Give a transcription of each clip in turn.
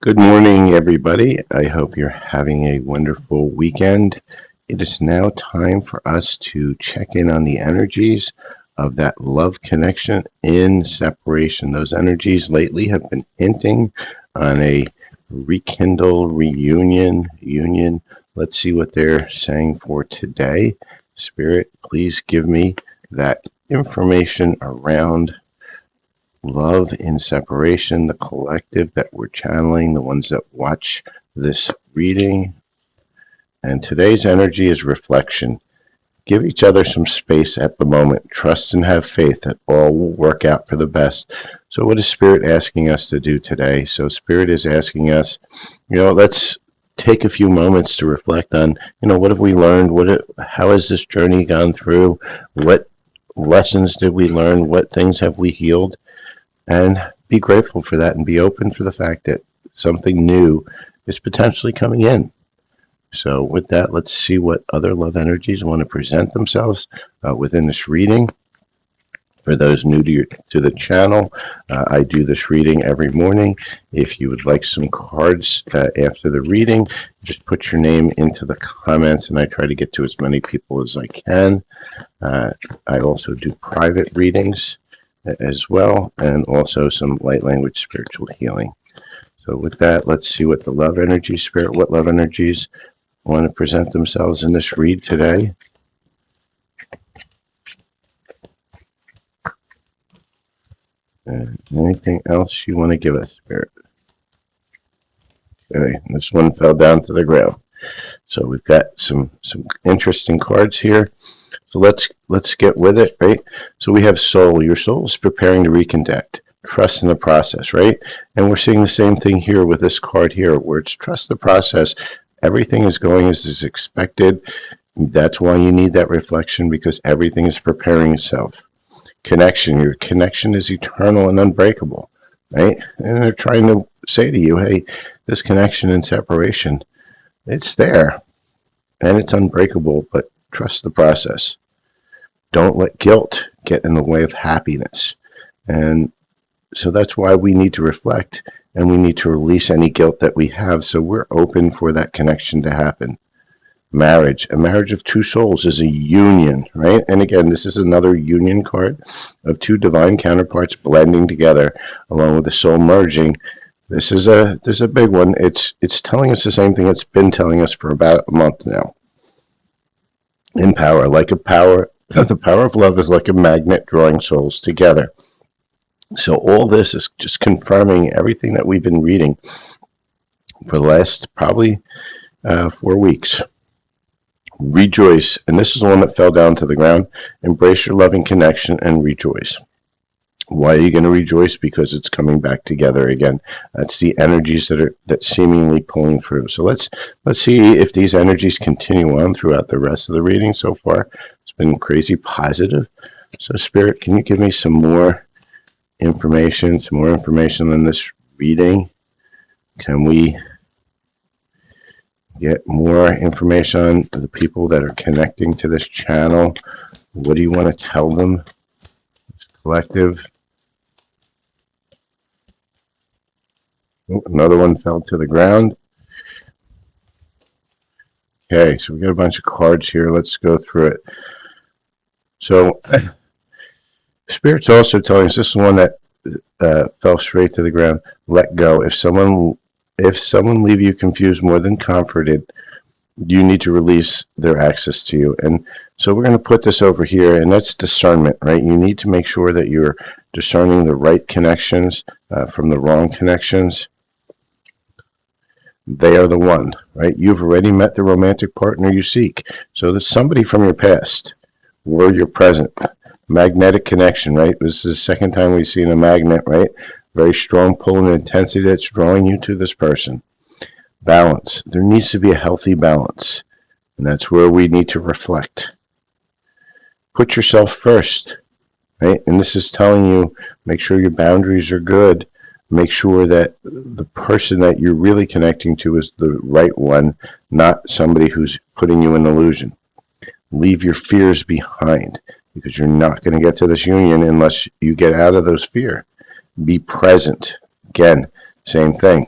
Good morning, everybody. I hope you're having a wonderful weekend. It is now time for us to check in on the energies of that love connection in separation. Those energies lately have been hinting on a rekindle, reunion, union. Let's see what they're saying for today. Spirit, please give me that information around love in separation, the collective that we're channeling, the ones that watch this reading. And today's energy is reflection. Give each other some space at the moment. Trust and have faith that all will work out for the best. So what is Spirit asking us to do today? So Spirit is asking us, let's take a few moments to reflect on, what have we learned? How has this journey gone through? What lessons did we learn? What things have we healed? And be grateful for that and be open for the fact that something new is potentially coming in. So with that, let's see what other love energies want to present themselves within this reading. For those new to the channel, I do this reading every morning. If you would like some cards after the reading, just put your name into the comments and I try to get to as many people as I can. I also do private readings as well, and also some light language spiritual healing. So with that, let's see what the love energy spirit, what love energies want to present themselves in this read today. And anything else you want to give us, Spirit? Okay, this one fell down to the ground. So we've got some interesting cards here. So let's get with it, right? So we have soul. Your soul is preparing to reconnect. Trust in the process, right? And we're seeing the same thing here with this card here, where it's trust the process. Everything is going as is expected. That's why you need that reflection, because everything is preparing itself. Connection. Your connection is eternal and unbreakable, right? And they're trying to say to you, hey, this connection and separation, it's there and it's unbreakable, but trust the process. Don't let guilt get in the way of happiness. And so that's why we need to reflect and we need to release any guilt that we have, so we're open for that connection to happen. Marriage. A marriage of two souls is a union, right? And again, this is another union card of two divine counterparts blending together along with the soul merging. This is a big one. It's telling us the same thing it's been telling us for about a month now. In power, the power of love is like a magnet drawing souls together. So all this is just confirming everything that we've been reading for the last probably 4 weeks. Rejoice, and this is the one that fell down to the ground. Embrace your loving connection and rejoice. Why are you going to rejoice? Because it's coming back together again. That's the energies that's seemingly pulling through. So let's see if these energies continue on throughout the rest of the reading. So far, it's been crazy positive. So Spirit, can you give me some more information on this reading? Can we get more information on the people that are connecting to this channel? What do you want to tell them? This collective. Oh, another one fell to the ground. Okay, so we got a bunch of cards here. Let's go through it. So Spirit's also telling us, this is one that fell straight to the ground. Let go. If someone leave you confused more than comforted, you need to release their access to you. And so we're going to put this over here, and that's discernment, right? You need to make sure that you're discerning the right connections from the wrong connections. They are the one, right? You've already met the romantic partner you seek. So there's somebody from your past or your present. Magnetic connection, right? This is the second time we've seen a magnet, right? Very strong pull and intensity that's drawing you to this person. Balance. There needs to be a healthy balance. And that's where we need to reflect. Put yourself first, right? And this is telling you, make sure your boundaries are good. Make sure that the person that you're really connecting to is the right one, not somebody who's putting you in illusion. Leave your fears behind, because you're not going to get to this union unless you get out of those fears. Be present. Again, same thing.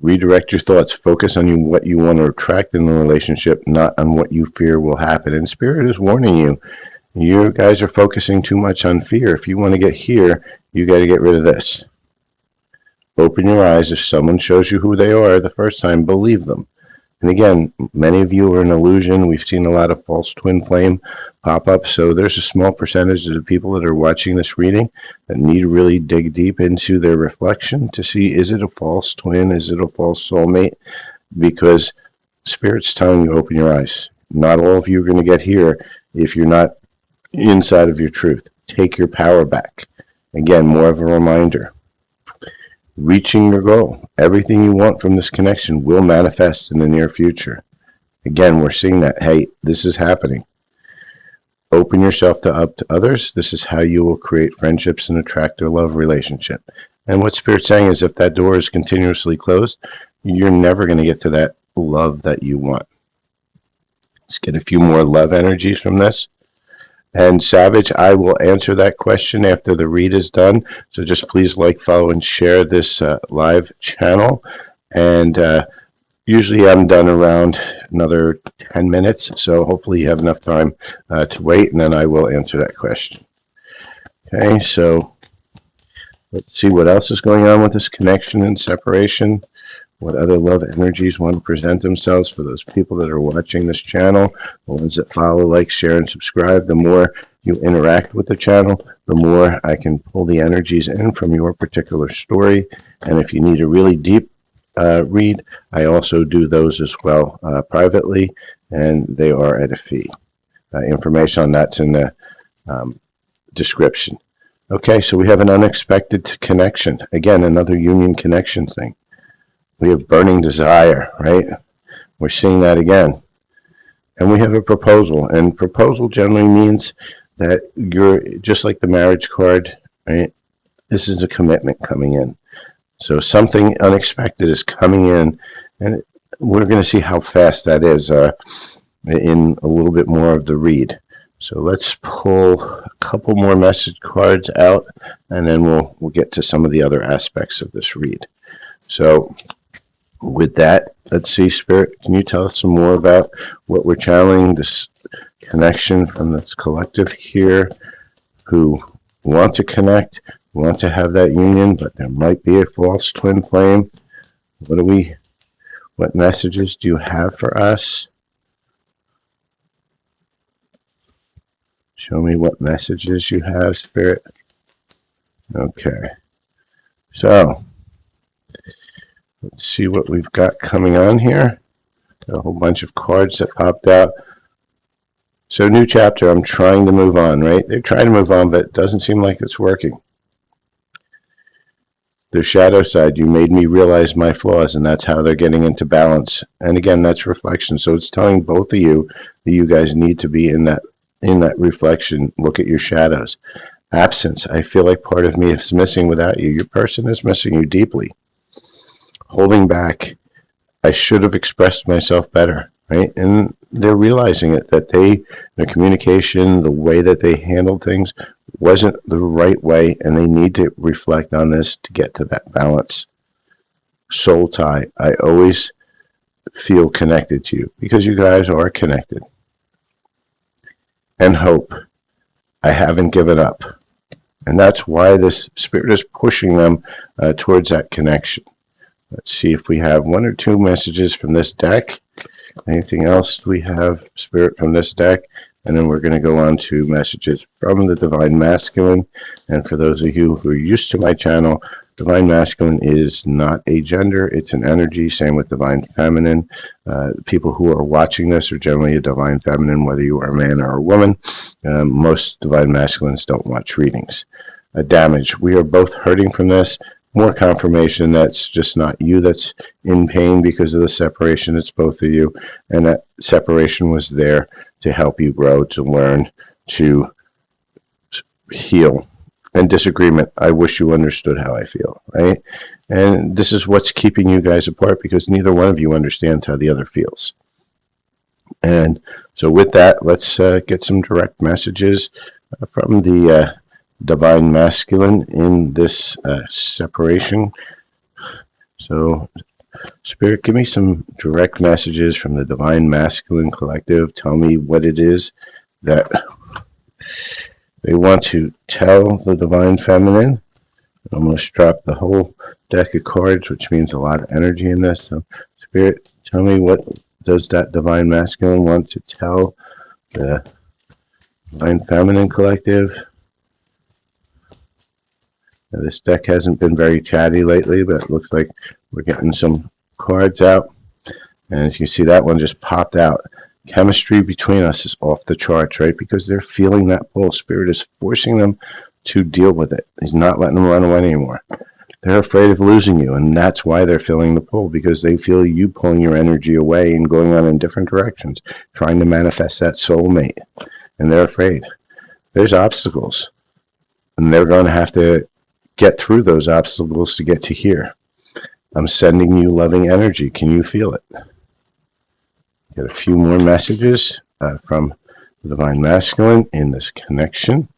Redirect your thoughts. Focus on what you want to attract in the relationship, not on what you fear will happen. And Spirit is warning you. You guys are focusing too much on fear. If you want to get here, you got to get rid of this. Open your eyes. If someone shows you who they are the first time, believe them. And again, many of you are an illusion. We've seen a lot of false twin flame pop up. So there's a small percentage of the people that are watching this reading that need to really dig deep into their reflection to see, is it a false twin? Is it a false soulmate? Because Spirit's telling you, open your eyes. Not all of you are going to get here if you're not inside of your truth. Take your power back. Again, more of a reminder. Reaching your goal. Everything you want from this connection will manifest in the near future. Again, we're seeing that, hey, this is happening. Open yourself up to others. This is how you will create friendships and attract a love relationship. And what Spirit's saying is if that door is continuously closed, you're never going to get to that love that you want. Let's get a few more love energies from this. And Savage, I will answer that question after the read is done. So just please like, follow, and share this live channel. And usually I'm done around another 10 minutes. So hopefully you have enough time to wait, and then I will answer that question. Okay, so let's see what else is going on with this connection and separation. What other love energies want to present themselves for those people that are watching this channel, the ones that follow, like, share, and subscribe. The more you interact with the channel, the more I can pull the energies in from your particular story. And if you need a really deep read, I also do those as well privately, and they are at a fee. Information on that's in the description. Okay, so we have an unexpected connection. Again, another union connection thing. We have burning desire, right? We're seeing that again. And we have a proposal. And proposal generally means that you're, just like the marriage card, right? This is a commitment coming in. So something unexpected is coming in. And we're going to see how fast that is in a little bit more of the read. So let's pull a couple more message cards out, and then we'll get to some of the other aspects of this read. So with that, let's see, Spirit, can you tell us some more about what we're channeling, this connection from this collective here who want to connect, want to have that union, but there might be a false twin flame. What messages do you have for us? Show me what messages you have, Spirit. Okay. So let's see what we've got coming on here. A whole bunch of cards that popped out. So new chapter, I'm trying to move on, right? They're trying to move on, but it doesn't seem like it's working. The shadow side, you made me realize my flaws, and that's how they're getting into balance. And again, that's reflection. So it's telling both of you that you guys need to be in that reflection. Look at your shadows. Absence, I feel like part of me is missing without you. Your person is missing you deeply. Holding back, I should have expressed myself better, right? And they're realizing it, that their communication, the way that they handled things wasn't the right way, and they need to reflect on this to get to that balance. Soul tie, I always feel connected to you because you guys are connected. And hope, I haven't given up. And that's why this Spirit is pushing them towards that connection. Let's see if we have one or two messages from this deck. Anything else we have, Spirit, from this deck? And then we're going to go on to messages from the Divine Masculine. And for those of you who are used to my channel, Divine Masculine is not a gender, it's an energy. Same with Divine Feminine. People who are watching this are generally a Divine Feminine, whether you are a man or a woman. Most Divine Masculines don't watch readings. Damage, we are both hurting from this. More confirmation that's just not you that's in pain because of the separation, it's both of you. And that separation was there to help you grow, to learn, to heal. And disagreement, I wish you understood how I feel, right? And this is what's keeping you guys apart, because neither one of you understands how the other feels. And so with that, let's get some direct messages from the Divine Masculine in this separation. So Spirit, give me some direct messages from the Divine Masculine Collective. Tell me what it is that they want to tell the Divine Feminine. I almost dropped the whole deck of cards, which means a lot of energy in this. So, Spirit, tell me, what does that Divine Masculine want to tell the Divine Feminine Collective? Now, this deck hasn't been very chatty lately, but it looks like we're getting some cards out. And as you see, that one just popped out. Chemistry between us is off the charts, right? Because they're feeling that pull. Spirit is forcing them to deal with it. He's not letting them run away anymore. They're afraid of losing you, and that's why they're feeling the pull, because they feel you pulling your energy away and going on in different directions, trying to manifest that soulmate, and they're afraid. There's obstacles, and they're going to have to get through those obstacles to get to here. I'm sending you loving energy. Can you feel it? Get a few more messages from the Divine Masculine in this connection.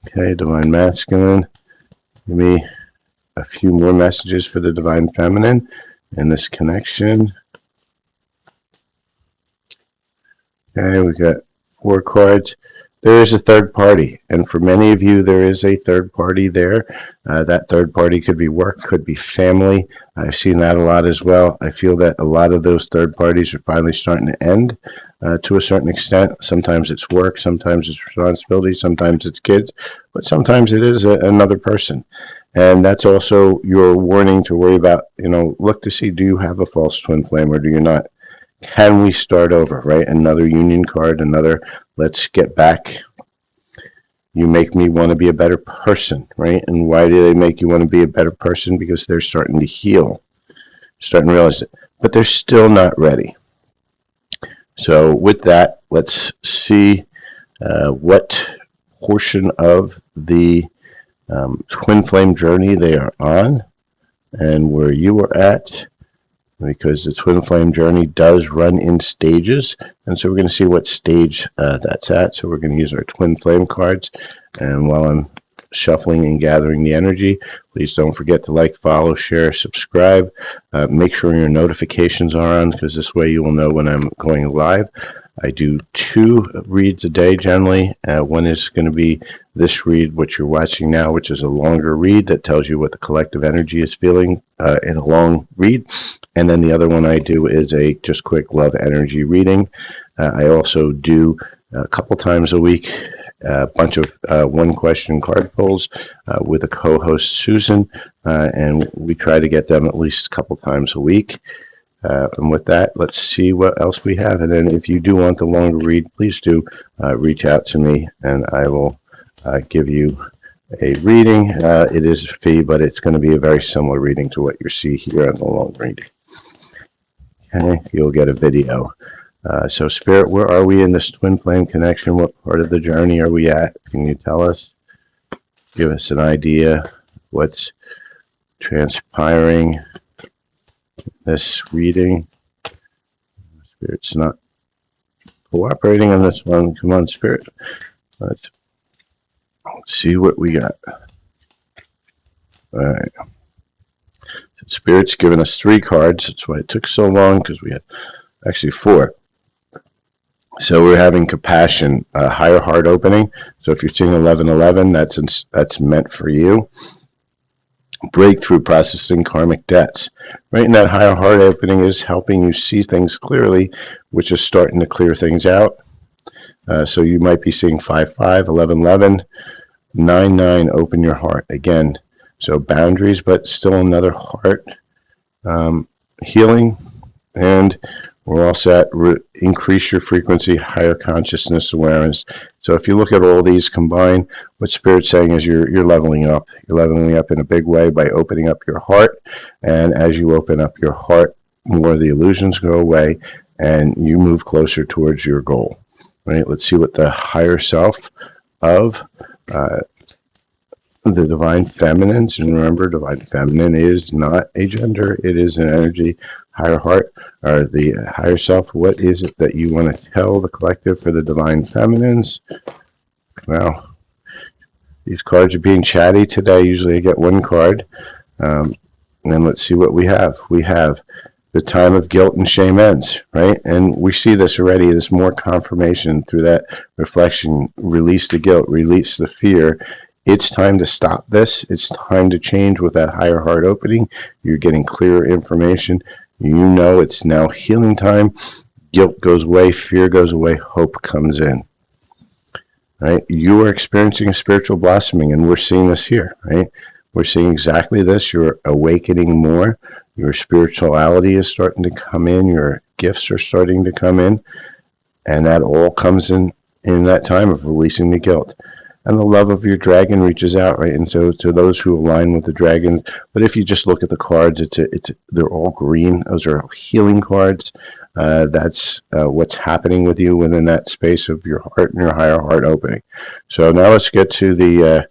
Okay, Divine Masculine, give me a few more messages for the Divine Feminine in this connection. Okay, we got 4 cards. There is a third party, and for many of you, there is a third party there. That third party could be work, could be family. I've seen that a lot as well. I feel that a lot of those third parties are finally starting to end to a certain extent. Sometimes it's work, sometimes it's responsibility, sometimes it's kids, but sometimes it is another person. And that's also your warning to worry about, look to see, do you have a false twin flame or do you not? Can we start over, right? Another union card, another let's get back. You make me want to be a better person, right? And why do they make you want to be a better person? Because they're starting to heal, starting to realize it, but they're still not ready. So with that, let's see what portion of the twin flame journey they are on and where you are at, because the twin flame journey does run in stages, and so we're going to see what stage that's at. So we're going to use our twin flame cards, and while I'm shuffling and gathering the energy, please don't forget to like, follow, share, subscribe. Make sure your notifications are on, because this way you will know when I'm going live. I do 2 reads a day generally. One is going to be this read, which you're watching now, which is a longer read that tells you what the collective energy is feeling in a long read. And then the other one I do is a just quick love energy reading. I also do a couple times a week a bunch of 1-question card pulls with a co-host, Susan, and we try to get them at least a couple times a week. And with that, let's see what else we have. And then if you do want the longer read, please do reach out to me, and I will give you a reading. It is a fee, but it's going to be a very similar reading to what you see here on the long reading. Okay, you'll get a video. So Spirit, where are we in this twin flame connection? What part of the journey are we at? Can you tell us? Give us an idea what's transpiring in this reading. Spirit's not cooperating on this one. Come on, Spirit. Let's see what we got. All right. Spirit's given us 3 cards. That's why it took so long, because we had actually 4. So we're having compassion, higher heart opening. So if you're seeing 1111, that's meant for you. Breakthrough, processing karmic debts. Right in that higher heart opening is helping you see things clearly, which is starting to clear things out. So you might be seeing 55, 1111, 99, open your heart. Again, so boundaries, but still another heart healing. And we're all set. Increase your frequency, higher consciousness awareness. So if you look at all these combined, what Spirit's saying is you're leveling up. You're leveling up in a big way by opening up your heart. And as you open up your heart, more of the illusions go away, and you move closer towards your goal. Right? Let's see what the higher self of the Divine Feminines, and remember, Divine Feminine is not a gender, it is an energy. Higher heart, or the higher self, what is it that you want to tell the collective for the Divine Feminines? Well, these cards are being chatty today. Usually I get 1 card. And let's see what we have. We have the time of guilt and shame ends, right? And we see this already. There's more confirmation through that reflection. Release the guilt, release the fear. It's time to stop this. It's time to change with that higher heart opening. You're getting clearer information. You know it's now healing time. Guilt goes away, fear goes away, hope comes in. Right? You are experiencing a spiritual blossoming, and we're seeing this here, right? We're seeing exactly this. You're awakening more. Your spirituality is starting to come in. Your gifts are starting to come in. And that all comes in that time of releasing the guilt. And the love of your dragon reaches out, right? And so to those who align with the dragon, but if you just look at the cards, they're all green. Those are healing cards. That's what's happening with you within that space of your heart and your higher heart opening. So now let's get to the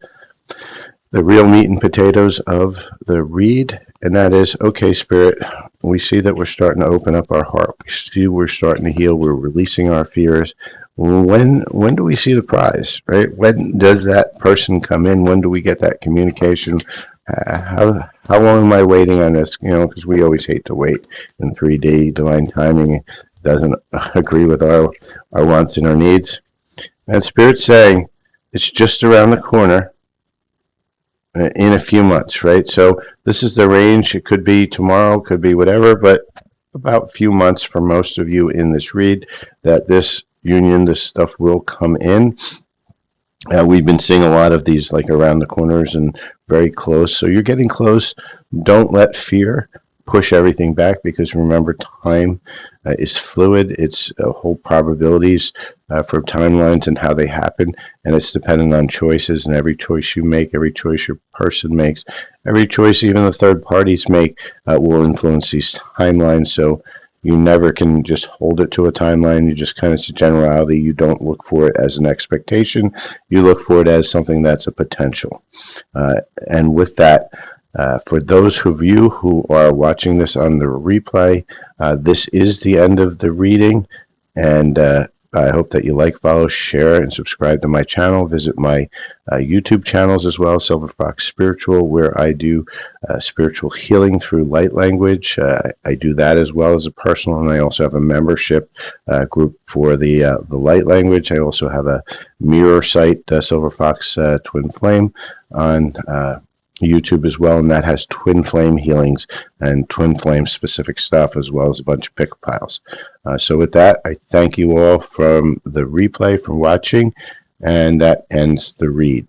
real meat and potatoes of the read, and that is, okay, Spirit, we see that we're starting to open up our heart. We see we're starting to heal. We're releasing our fears. When do we see the prize, right? When does that person come in? When do we get that communication? How long am I waiting on this? You know, because we always hate to wait in 3D. Divine timing doesn't agree with our wants and our needs. And Spirit's saying it's just around the corner in a few months, right? So this is the range. It could be tomorrow, could be whatever, but about a few months for most of you in this read that this union, this stuff will come in. We've been seeing a lot of these like around the corners and very close. So you're getting close. Don't let fear push everything back, because remember, time is fluid. It's whole probabilities for timelines and how they happen, and it's dependent on choices. And every choice you make, every choice your person makes, every choice even the third parties make will influence these timelines. So you never can just hold it to a timeline. You just kind of, it's a generality. You don't look for it as an expectation. You look for it as something that's a potential. And with that, for those of you who are watching this on the replay, this is the end of the reading, and I hope that you like, follow, share, and subscribe to my channel. Visit my YouTube channels as well, Silver Fox Spiritual, where I do spiritual healing through light language. I do that as well as a personal, and I also have a membership group for the light language. I also have a mirror site, Silver Fox Twin Flame, on YouTube as well, and that has twin flame healings and twin flame specific stuff, as well as a bunch of pick piles. So with that, I thank you all from the replay for watching, and that ends the read.